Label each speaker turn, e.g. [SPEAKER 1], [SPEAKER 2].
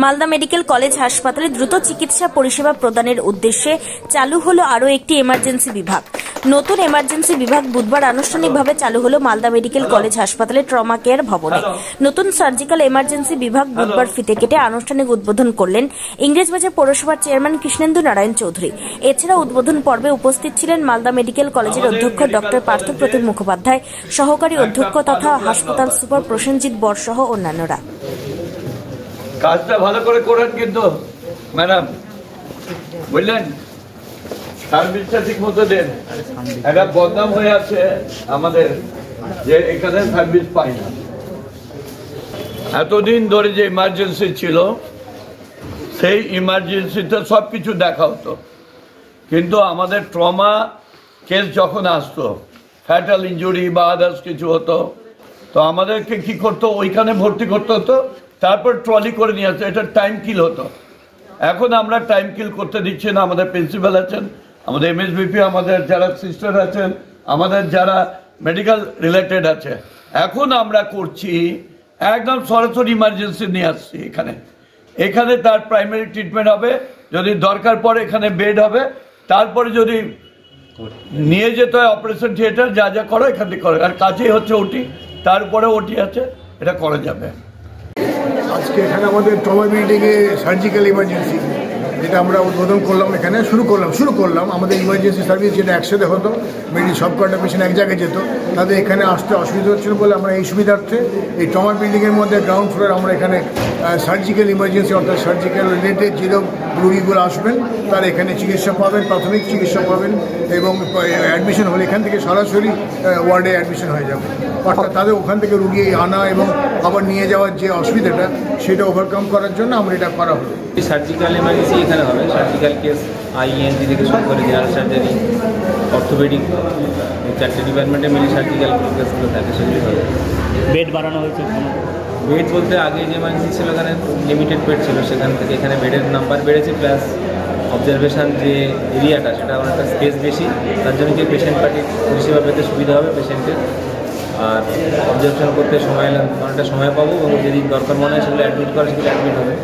[SPEAKER 1] Malda medical college হাসপাতালে দ্রুত চিকিৎসা পরিষেবা প্রদানের উদ্দেশ্যে চালু হলো আরও একটি এমার্জেন্সি বিভাগ। নতুন এমার্জেন্সি বিভাগ বুধবার আনুষ্ঠানিকভাবে চালু হলো মালদা মেডিকেল কলেজ হাসপাতালের ট্রমা কেয়ার ভবনে। নতুন সার্জিক্যাল এমার্জেন্সি বিভাগ বুধবার ফিতে কেটে আনুষ্ঠানিক উদ্বোধন করলেন ইংরেজবাজার পৌরসভার চেয়ারম্যান কৃষ্ণেন্দু নারায়ণ চৌধুরী। এছাড়া উদ্বোধন পর্বে উপস্থিত ছিলেন মালদা মেডিকেল কলেজের অধ্যক্ষ ডক্টর পার্থপ্রতিম মুখোপাধ্যায়, সহকারী অধ্যক্ষ তথা হাসপাতাল সুপার প্রসেনজিৎ বর সহ অন্যান্যরা।
[SPEAKER 2] কাজটা ভালো করে করেন কিন্তু ম্যাডাম, বুঝলেন, সার্ভিসটা ঠিক মতো দেন। একটা বদনাম হয়ে আছে আমাদের যে এখানে সার্ভিস পাই না। এতদিন ধরে যে ইমার্জেন্সি ছিল সেই ইমার্জেন্সিতে সব কিছু দেখা হতো, কিন্তু আমাদের ট্রমা কেস যখন আসতো, ফ্যাটাল ইনজুরি বা আদার্স কিছু হতো, তো আমাদেরকে কি করতো, ওইখানে ভর্তি করতে হতো, তারপর ট্রলি করে নিয়ে আসতো। এটা টাইম কিল হতো। এখন আমরা টাইম কিল করতে দিচ্ছি না। আমাদের প্রিন্সিপাল আছেন, আমাদের এমএসবিপি, আমাদের যারা সিস্টার আছেন, আমাদের যারা মেডিকেল রিলেটেড আছে, এখন আমরা করছি একদম সরাসরি ইমার্জেন্সি নিয়ে আসছি। এখানে তার প্রাইমারি ট্রিটমেন্ট হবে, যদি দরকার পড়ে এখানে বেড হবে, তারপরে যদি নিয়ে যেতে হয় অপারেশন থিয়েটার, যা যা করো এখান থেকে করো। আর কাছেই হচ্ছে ওটি, তারপরে ওটি আছে, এটা করা যাবে।
[SPEAKER 3] আজকে এখানে আমাদের ট্রমা বিল্ডিংয়ে সার্জিক্যাল ইমার্জেন্সি যেটা আমরা উদ্বোধন করলাম, এখানে শুরু করলাম আমাদের ইমার্জেন্সি সার্ভিস, যেটা একসাথে হতো, সব কটা পেশেন্ট এক জায়গায় যেত, তাদের এখানে আসতে অসুবিধা হচ্ছিল বলে আমরা এই সুবিধার্থে এই ট্রমা বিল্ডিংয়ের মধ্যে গ্রাউন্ড ফ্লোরে আমরা এখানে সার্জিক্যাল ইমার্জেন্সি অর্থাৎ সার্জিক্যাল রিলেটেড যে রোগীগুলো আসবেন তারা এখানে চিকিৎসা পাবেন, প্রাথমিক চিকিৎসা পাবেন, এবং অ্যাডমিশন হলে এখান থেকে সরাসরি ওয়ার্ডে অ্যাডমিশন হয়ে যাবে। অর্থাৎ তাদের ওখান থেকে রুগী আনা এবং আবার নিয়ে যাওয়ার যে অসুবিধাটা, সেটা ওভারকাম করার জন্য আমরা এটা করা হলো।
[SPEAKER 4] সার্জিক্যাল এমার্জেন্সি এখানে হবে। সার্জিক্যাল কেস আইএনজি থেকে শুরু করে জেনারেল সার্জারি, অর্থোপেডিক, চারটে ডিপার্টমেন্টে মিলে সার্জিক্যাল কেসগুলো থাকে, সেগুলি হবে।
[SPEAKER 5] বেড বাড়ানো হয়েছে।
[SPEAKER 4] বেড বলতে আগে যে এমার্জেন্সি ছিল এখানে লিমিটেড বেড ছিল, সেখান থেকে এখানে বেডের নাম্বার বেড়েছে, প্লাস অবজারভেশন যে এরিয়াটা সেটা অনেকটা স্পেস বেশি, তার জন্য কি পেশেন্ট পার্টির পরিষেবা পেতে সুবিধা হবে পেশেন্টের। আর অবজারভেশন করতে অনেকটা সময় পাবো, এবং যদি দরকার মনে হয় সেগুলো অ্যাডমিট করা, সেগুলো অ্যাডমিট হবে।